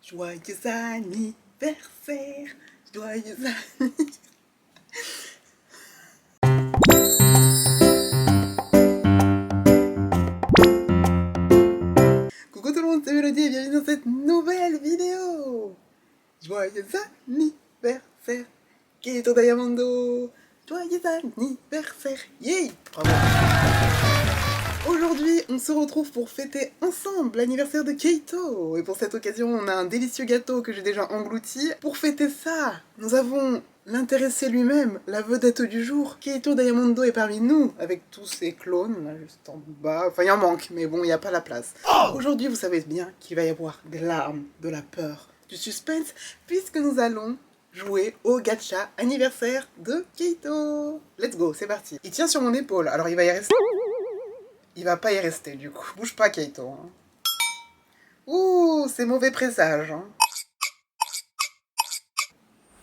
Joyeux anniversaire, joyeux anniversaire. Coucou tout le monde, c'est Mélodie et bienvenue dans cette nouvelle vidéo. Joyeux anniversaire, Keito Diamondo. Joyeux anniversaire, yay. Bravo. Aujourd'hui, on se retrouve pour fêter ensemble l'anniversaire de Keito. Et pour cette occasion, on a un délicieux gâteau que j'ai déjà englouti. Pour fêter ça, nous avons l'intéressé lui-même, la vedette du jour. Keito Diamondo est parmi nous, avec tous ses clones, là, juste en bas. Enfin, il en manque, mais bon, il n'y a pas la place. Aujourd'hui, vous savez bien qu'il va y avoir des larmes, de la peur, du suspense, puisque nous allons jouer au gacha anniversaire de Keito. Let's go, c'est parti. Il tient sur mon épaule, alors il va y rester. Il va pas y rester, du coup. Bouge pas, Keito. Hein. Ouh, c'est mauvais présage. Hein.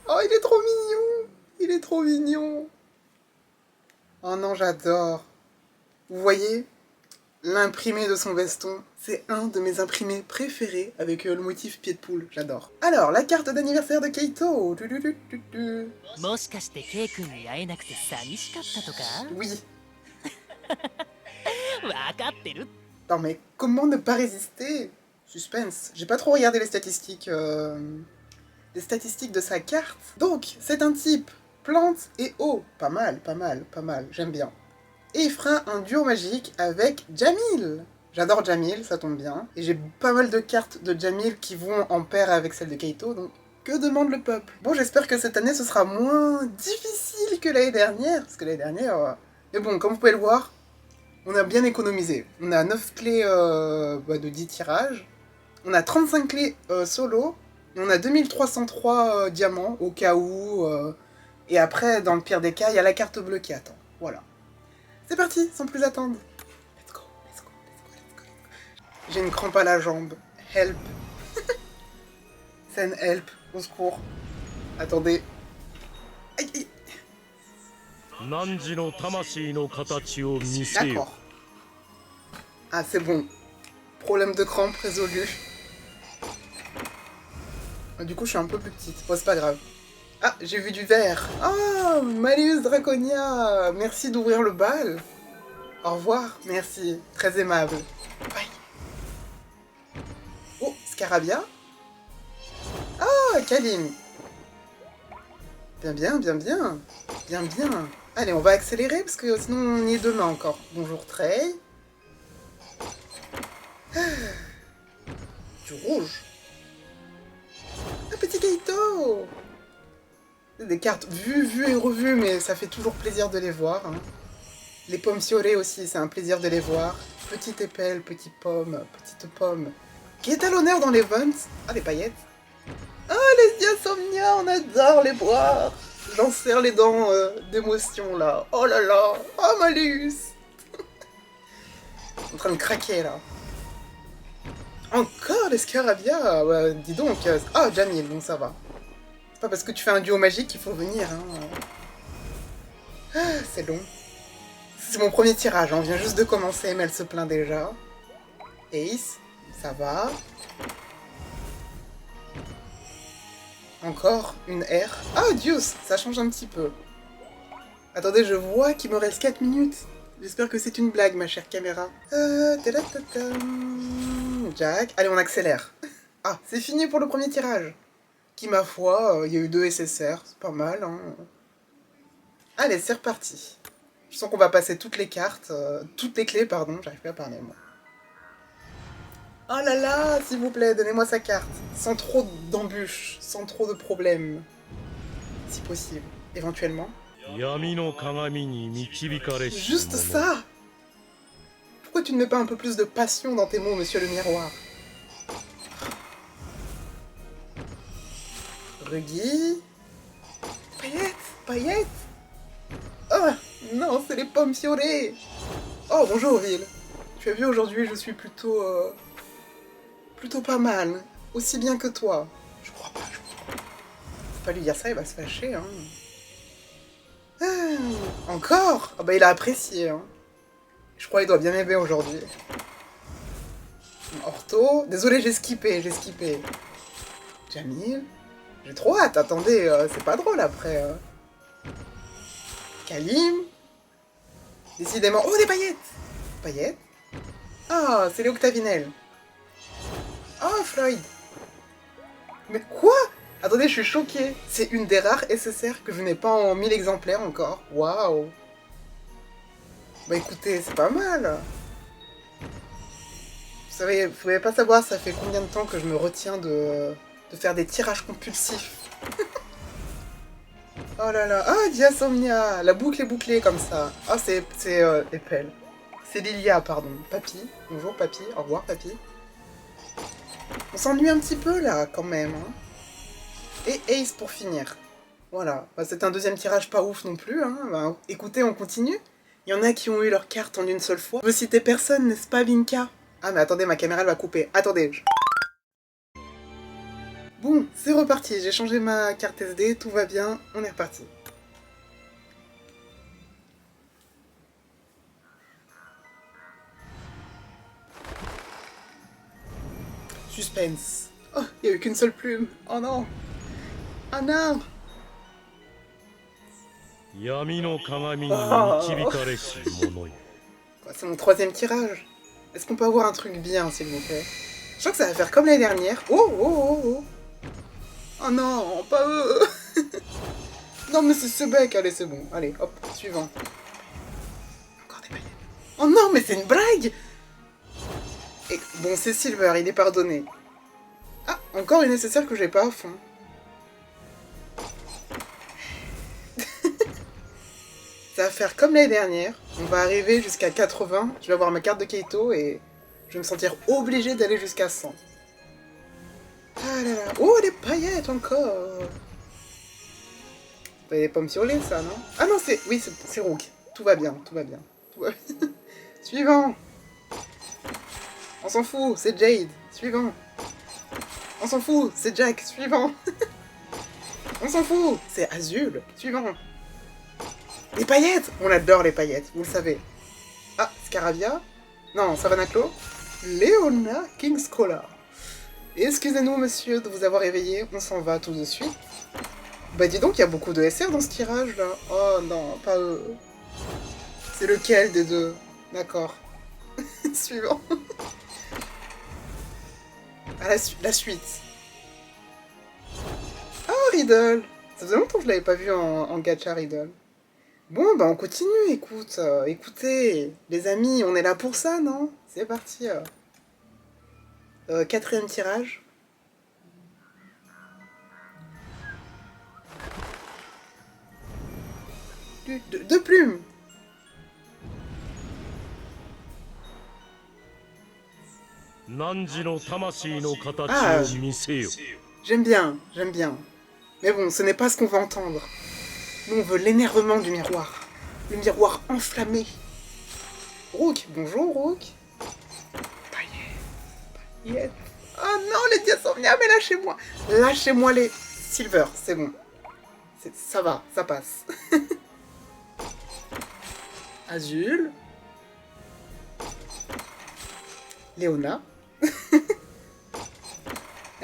Oh, il est trop mignon. Il est trop mignon. Oh non, j'adore. Vous voyez, l'imprimé de son veston, c'est un de mes imprimés préférés avec le motif pied de poule. J'adore. Alors, la carte d'anniversaire de Keito. Oui. Non mais comment ne pas résister? Suspense. J'ai pas trop regardé les statistiques de sa carte. Donc, c'est un type plante et eau. Pas mal, pas mal, pas mal. J'aime bien. Et il fera un duo magique avec Jamil. J'adore Jamil, ça tombe bien. Et j'ai pas mal de cartes de Jamil qui vont en paire avec celles de Keito, donc que demande le peuple? Bon, j'espère que cette année, ce sera moins difficile que l'année dernière. Parce que l'année dernière... Mais bon, comme vous pouvez le voir, on a bien économisé. On a 9 clés de 10 tirages. On a 35 clés solo. Et on a 2303 diamants au cas où. Et après, dans le pire des cas, il y a la carte bleue qui attend. Voilà. C'est parti, sans plus attendre. Let's go, let's go, let's go, let's go, let's go. J'ai une crampe à la jambe. Help. Send help. Au secours. Attendez. Aïe, aïe. D'accord. Ah, c'est bon. Problème de crampe résolu. Ah, du coup, je suis un peu plus petite. Bon, c'est pas grave. Ah, j'ai vu du vert. Ah, Malleus Draconia. Merci d'ouvrir le bal. Au revoir. Merci. Très aimable. Bye. Oh, Scarabia. Ah, Kalim. Bien, bien, bien, bien. Bien, bien. Allez, on va accélérer parce que sinon on y est demain encore. Bonjour, Trey. Ah, du rouge. Un petit Keito. Des cartes vues et revues, mais ça fait toujours plaisir de les voir. Hein. Les pommes fiorées aussi, c'est un plaisir de les voir. Petite épelle, petite pomme. Qui est à l'honneur dans les vents. Ah, les paillettes. Ah, les diasomnia, on adore les boire. J'en serre les dents d'émotion, là. Oh là là. Oh, Malus. En train de craquer, là. Encore les Scarabia. Ouais, dis donc. Ah, Jamil, bon, ça va. C'est pas parce que tu fais un duo magique qu'il faut venir, hein. Ah, c'est long. C'est mon premier tirage, on vient juste de commencer, mais elle se plaint déjà. Ace, ça va. Encore une R. Ah, Deuce, ça change un petit peu. Attendez, je vois qu'il me reste 4 minutes. J'espère que c'est une blague, ma chère caméra. Jack. Allez, on accélère. Ah, c'est fini pour le premier tirage. Qui, ma foi, il y a eu 2 SSR, c'est pas mal, hein. Allez, c'est reparti. Je sens qu'on va passer toutes les cartes, toutes les clés, pardon, j'arrive pas à parler, moi. Oh là là, s'il vous plaît, donnez-moi sa carte. Sans trop d'embûches, sans trop de problèmes. Si possible, éventuellement. Juste ça. Pourquoi tu ne mets pas un peu plus de passion dans tes mots, monsieur le miroir? Ruggy. Paillettes. Oh, non, c'est les pommes fiorées. Oh, bonjour, Ville. Tu as vu, aujourd'hui, je suis plutôt pas mal. Aussi bien que toi. Je crois pas. Faut pas lui dire ça, il va se fâcher, hein. Ah, encore? Ah bah, il a apprécié, hein. Je crois qu'il doit bien m'aimer aujourd'hui. Ortho. Désolé, j'ai skippé. Jamil. J'ai trop hâte, attendez, c'est pas drôle après. Kalim. Décidément. Oh, des paillettes! Paillettes? Ah, c'est les Octavinelles. Oh, Floyd. Mais quoi? Attendez, je suis choquée. C'est une des rares SSR que je n'ai pas en 1000 exemplaires encore. Waouh. Bah écoutez, c'est pas mal. Vous pouvez pas savoir, ça fait combien de temps que je me retiens de faire des tirages compulsifs. Oh là là. Ah, Diasomnia. La boucle est bouclée comme ça. Ah, c'est Epel. C'est Lilia, pardon. Papy. Bonjour, Papy. Au revoir, Papy. On s'ennuie un petit peu, là, quand même. Hein. Et Ace pour finir. Voilà. Bah, c'est un deuxième tirage pas ouf non plus. Hein. Bah, écoutez, on continue. Il y en a qui ont eu leur carte en une seule fois. Je veux citer personne, n'est-ce pas, Vinka? Ah, mais attendez, ma caméra elle va couper. Attendez. Bon, c'est reparti. J'ai changé ma carte SD, tout va bien. On est reparti. Suspense. Oh, il n'y a eu qu'une seule plume. Oh non. Oh non. C'est mon troisième tirage. Est-ce qu'on peut avoir un truc bien, s'il vous plaît? Je crois que ça va faire comme l'année dernière. Oh, oh, oh, oh. Oh non, pas eux. Non, mais c'est ce bec. Allez, c'est bon. Allez, hop, suivant. Encore des paillettes. Oh non, mais c'est une blague. Et, bon, c'est Silver, il est pardonné. Ah, encore une nécessaire que j'ai pas à fond. Ça va faire comme l'année dernière. On va arriver jusqu'à 80. Je vais avoir ma carte de Keito et je vais me sentir obligé d'aller jusqu'à 100. Ah là là. Oh, des paillettes encore. C'est pas des pommes sur lait, ça, non? Ah non, c'est... Oui, c'est Rook. Tout va bien, tout va bien. Tout va bien. Suivant. On s'en fout, c'est Jade. Suivant. On s'en fout, c'est Jack. Suivant. On s'en fout, c'est Azul. Suivant. Les paillettes! On adore les paillettes, vous le savez. Ah, Scaravia? Non, Savanaclo? Leona Kingscola. Excusez-nous, monsieur, de vous avoir réveillé. On s'en va tout de suite. Bah dis donc, il y a beaucoup de SR dans ce tirage-là. Oh non, pas eux. C'est lequel des deux? D'accord. Suivant. Ah, la suite. Oh, Riddle! Ça faisait longtemps que je l'avais pas vu en gacha, Riddle. Bon, bah on continue, écoute. Écoutez, les amis, on est là pour ça, non? C'est parti. Quatrième tirage. Deux plumes. Ah, j'aime bien, j'aime bien. Mais bon, ce n'est pas ce qu'on va entendre. Nous, on veut l'énervement du miroir. Le miroir enflammé. Rook, bonjour Rook. Paillettes. Oh non, les Diasomnia, mais lâchez-moi. Lâchez-moi les Silver, c'est bon. Ça va, ça passe. Azul. Léona.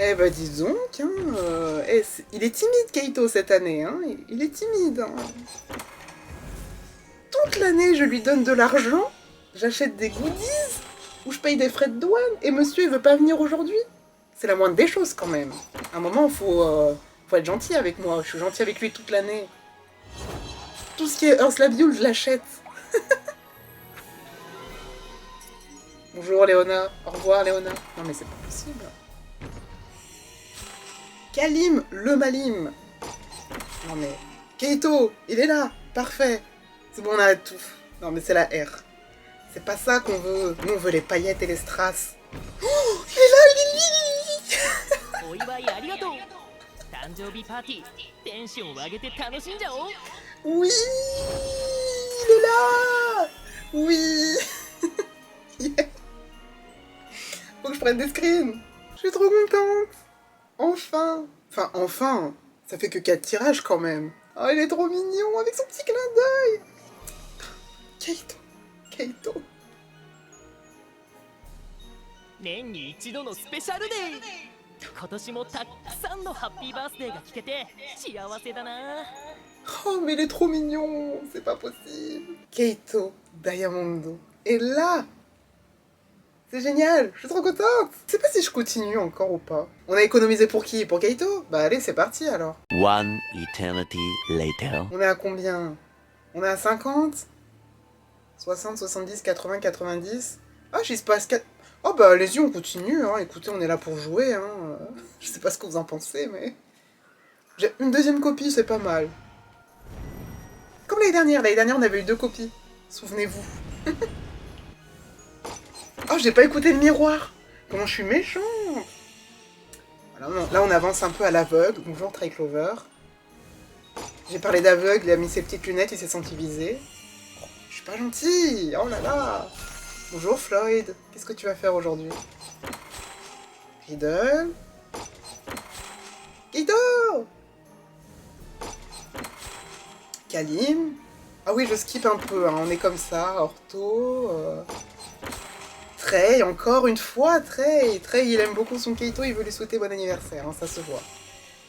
Eh ben dis donc, hein, il est timide Keito cette année, hein, il est timide. Hein. Toute l'année je lui donne de l'argent, j'achète des goodies, ou je paye des frais de douane, et monsieur il veut pas venir aujourd'hui. C'est la moindre des choses quand même. À un moment faut être gentil avec moi, je suis gentil avec lui toute l'année. Tout ce qui est Earth Labule je l'achète. Bonjour Léona, au revoir Léona. Non mais c'est pas possible. Kalim, le Malim. Non mais... Keito, il est là. Parfait. C'est bon, on arrête tout. Non mais c'est la R. C'est pas ça qu'on veut. Nous, on veut les paillettes et les strass. Oh, il est là, Lily. Oui, il est là. Oui. Yeah. Faut que je prenne des screens. Je suis trop contente. Enfin. Enfin, enfin. Ça fait que 4 tirages quand même. Oh, il est trop mignon avec son petit clin d'œil. Keito. Keito. 今年もたくさんのハッピーバースデーが聞けて幸せだな。 Oh, mais il est trop mignon, c'est pas possible. Keito Diamondo est là. C'est génial, je suis trop contente. Je sais pas si je continue encore ou pas. On a économisé pour qui? Pour Keito? Bah allez, c'est parti alors. One eternity later. On est à combien? On est à 50? 60, 70, 80, 90. Ah, j'y se passe 4... Oh bah allez-y, on continue, hein. Écoutez, on est là pour jouer, hein. Je sais pas ce que vous en pensez, mais... J'ai une deuxième copie, c'est pas mal. Comme l'année dernière on avait eu 2 copies. Souvenez-vous. Oh, j'ai pas écouté le miroir. Comment je suis méchante. Voilà, là, on avance un peu à l'aveugle. Bonjour, Triclover. J'ai parlé d'aveugle, il a mis ses petites lunettes, il s'est senti visé. Oh, je suis pas gentille. Oh là là. Bonjour, Floyd. Qu'est-ce que tu vas faire aujourd'hui? Riddle. Guido. Kalim. Ah oui, je skip un peu, hein. On est comme ça. Orto. Trey, encore une fois, Trey. Trey, il aime beaucoup son Keito, il veut lui souhaiter bon anniversaire, hein, ça se voit.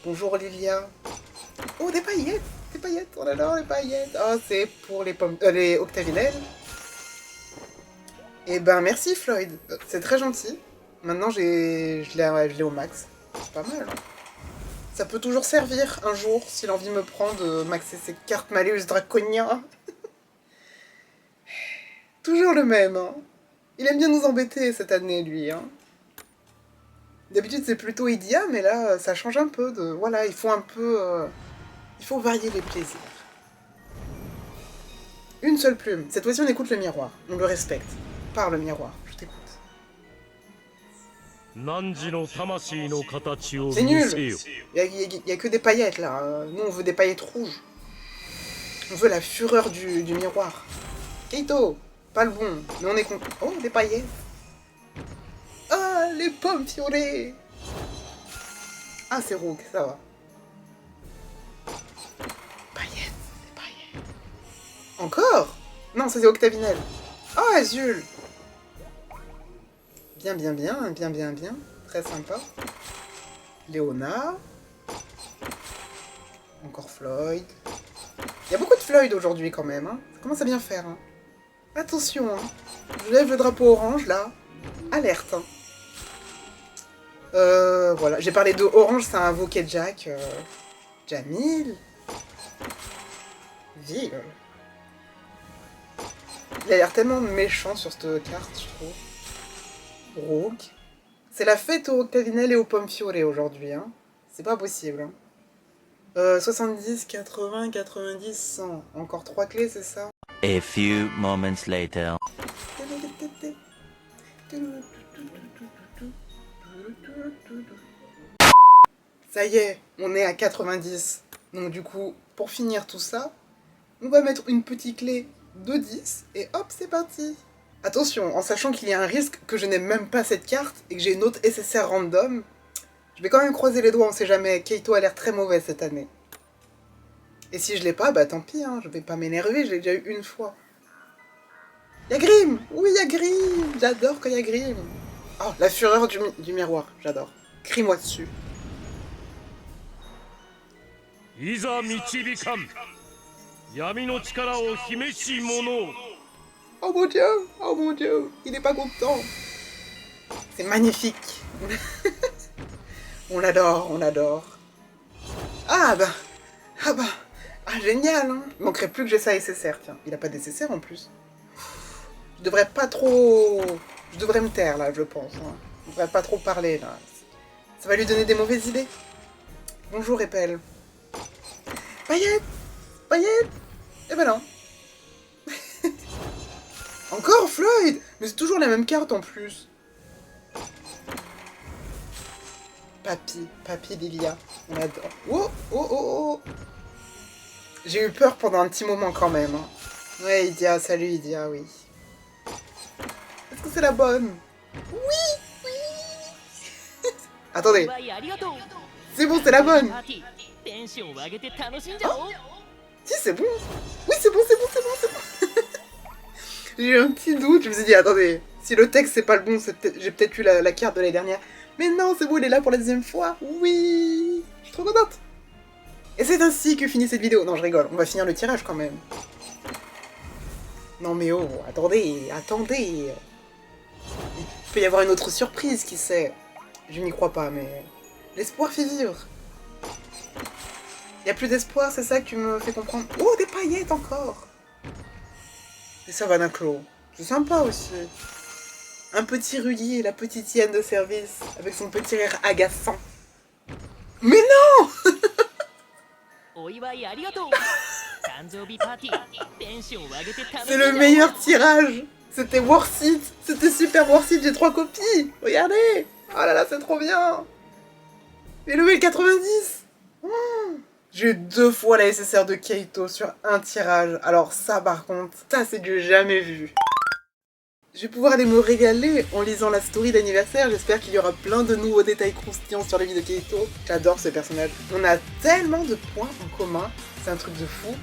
Bonjour Lilia. Oh, des paillettes. Des paillettes, on adore les paillettes. Oh, c'est pour les pommes... les octavinelles. Eh ben, merci Floyd. C'est très gentil. Maintenant, je l'ai au max. C'est pas mal, hein. Ça peut toujours servir un jour, si l'envie me prend de maxer ses cartes Malleus Draconia. Toujours le même, hein. Il aime bien nous embêter cette année, lui, hein. D'habitude, c'est plutôt Idia, mais là, ça change un peu de... Voilà, il faut un peu... Il faut varier les plaisirs. Une seule plume. Cette fois-ci, on écoute le miroir. On le respecte. Parle, miroir. Je t'écoute. C'est nul. Il y a que des paillettes, là. Nous, on veut des paillettes rouges. On veut la fureur du miroir. Keito, pas le bon. Mais on est content. Oh, des paillettes. Ah, les pommes fiorées. Ah, c'est Rogue, ça va. Paillettes, des paillettes. Encore? Non, ça c'est Octavinelle. Oh, Azul. Bien, bien, bien, bien, bien, bien. Très sympa. Léona. Encore Floyd. Il y a beaucoup de Floyd aujourd'hui quand même. Hein. Ça commence à bien faire. Hein. Attention, hein. Je lève le drapeau orange là. Alerte. Hein. Voilà. J'ai parlé de orange, ça a invoqué Jack. Jamil. Ville. Il a l'air tellement méchant sur cette carte, je trouve. Rogue. C'est la fête aux Octavinelles et aux pommes fiorées aujourd'hui, hein. C'est pas possible, hein. 70, 80, 90, 100. Encore 3 clés, c'est ça? A few moments later. Ça y est, on est à 90. Donc du coup, pour finir tout ça, on va mettre une petite clé de 10 et hop, c'est parti. Attention, en sachant qu'il y a un risque que je n'aime même pas cette carte et que j'ai une autre SSR random, je vais quand même croiser les doigts, on sait jamais. Keito a l'air très mauvais cette année. Et si je l'ai pas, bah tant pis, hein, je vais pas m'énerver, je l'ai déjà eu une fois. Y'a Grim! Oui, y'a Grim! J'adore quand y'a Grim. Oh, la fureur du miroir, j'adore. Crie-moi dessus. Oh mon dieu, il est pas content. C'est magnifique. On l'adore, on l'adore. Ah bah, génial, hein. Il manquerait plus que j'ai ça SSR, tiens. Il a pas d'SSR en plus. Je devrais pas trop... Je devrais me taire, là, je pense. Hein. Je devrais pas trop parler, là. Ça va lui donner des mauvaises idées. Bonjour, Epel. Paillettes. Paillettes. Eh ben non. Encore Floyd. Mais c'est toujours la même carte, en plus. Papy Lilia. On adore. Oh, oh, oh, oh. J'ai eu peur pendant un petit moment, quand même. Hein. Ouais, Idia, salut, Idia, oui. Est-ce que c'est la bonne? Oui, oui. Attendez. C'est bon, c'est la bonne. Oh. Si, c'est bon. Oui, c'est bon, c'est bon, c'est bon, c'est bon. J'ai eu un petit doute, je me suis dit, attendez, si le texte c'est pas le bon, j'ai peut-être eu la carte de l'année dernière. Mais non, c'est bon, il est là pour la deuxième fois. Oui, je suis trop contente. Et c'est ainsi que finit cette vidéo. Non, je rigole, on va finir le tirage quand même. Non mais oh, attendez. Il peut y avoir une autre surprise, qui sait. Je n'y crois pas, mais... l'espoir fait vivre. Y a plus d'espoir, c'est ça que tu me fais comprendre. Oh, des paillettes encore. Et ça va d'un clos. C'est sympa aussi. Un petit Rudy, la petite hyène de service, avec son petit rire agaçant. Mais non! C'est le meilleur tirage. C'était worth it. C'était super worth it, j'ai 3 copies. Regardez. Oh là là, c'est trop bien. Et level 90. J'ai eu 2 fois la SSR de Kaito sur un tirage. Alors ça par contre, ça c'est du jamais vu. Je vais pouvoir aller me régaler en lisant la story d'anniversaire. J'espère qu'il y aura plein de nouveaux détails croustillants sur la vie de Kaito. J'adore ce personnage. On a tellement de points en commun. C'est un truc de fou.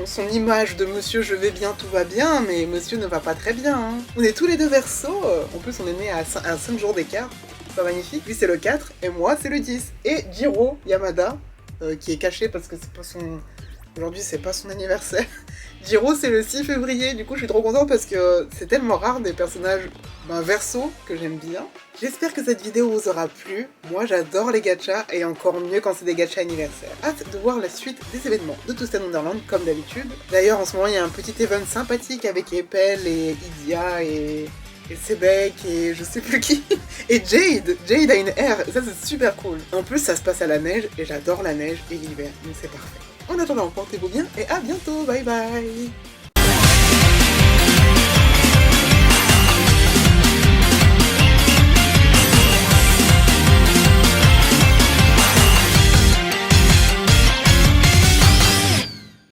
Son image de monsieur je vais bien, tout va bien, mais monsieur ne va pas très bien. Hein. On est tous les deux Verseau. En plus on est nés à 5 jours d'écart. C'est pas magnifique. Lui c'est le 4 et moi c'est le 10. Et Jiro Yamada, qui est caché parce que c'est pas son... Aujourd'hui c'est pas son anniversaire. Jiro c'est le 6 février, du coup je suis trop contente parce que c'est tellement rare des personnages Verseau que j'aime bien. J'espère que cette vidéo vous aura plu. Moi j'adore les gachas et encore mieux quand c'est des gachas anniversaires. Hâte de voir la suite des événements de Twisted Wonderland comme d'habitude. D'ailleurs en ce moment il y a un petit event sympathique avec Epel et Idia et Sebek et je sais plus qui. Et Jade a une R, ça c'est super cool. En plus ça se passe à la neige et j'adore la neige et l'hiver, donc c'est parfait. En attendant, portez-vous bien et à bientôt, bye bye.